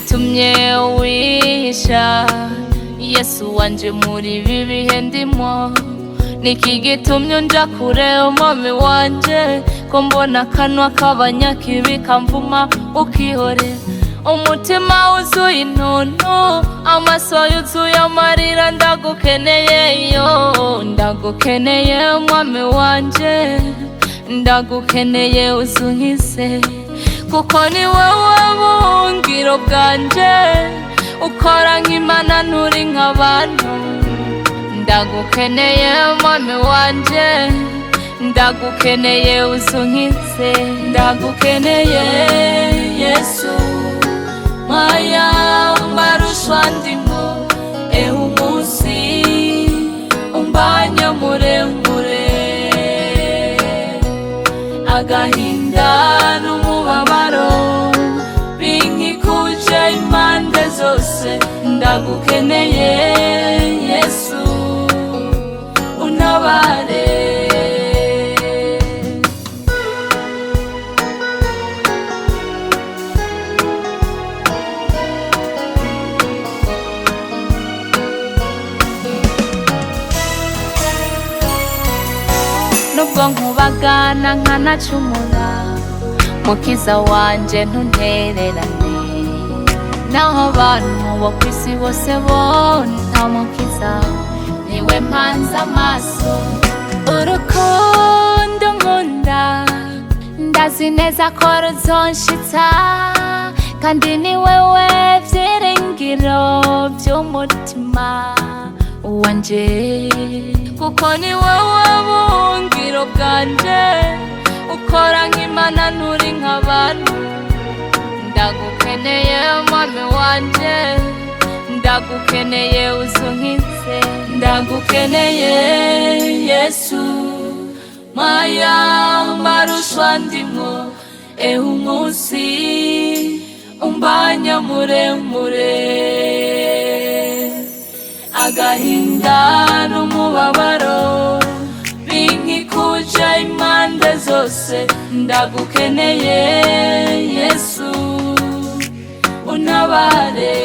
gitumye wihisha Yesu wanje muri ibi bihe ndimo? Niki gitumye unja kure umwami wanje? Ko mbona akanwa k'abanyakibi kamvuma ukihorera, umutima wuzuye intuntu, amaso yuzuye amarira. Ndagukeneye yo, ndagukeneye umwami wanje, ndagukeneye uzunkize, kuko ni wowe buhungiro bwanje, ukora nk'Imana nturi nk'abantu. Ndagukeneye umwami wanje, ndagukeneye uzunkize, ndagukeneye Yesu. Maya marushwa ndimo, umunsi umbanya muremure, agahinda n'umubabaro binkikuje impande zose. Ndagukeneye Yesu, untabare. Nubwo nkubagana nkanacumura, mukiza wanje ntuntererane. Naho abantu bo kwisi bose bonta mukiza, niwe mpanze amaso. Urukundo nkunda ndazi neza ko ruzonshitsa, kandi ni wewe vyiringiro vy'umutima wanje, kuko ni wowe buhungiro bwanje, ukora nk'Imana nturi nk'abantu. Ndagukeneye mwami wanje, ndagukeneye uzunkize, ndagukeneye Yesu. Maya marushwa ndimo, umunsi umbanya muremure, agahinda n'umubabaro binkikuje impande zose. Ndagukeneye Yesu, untabare.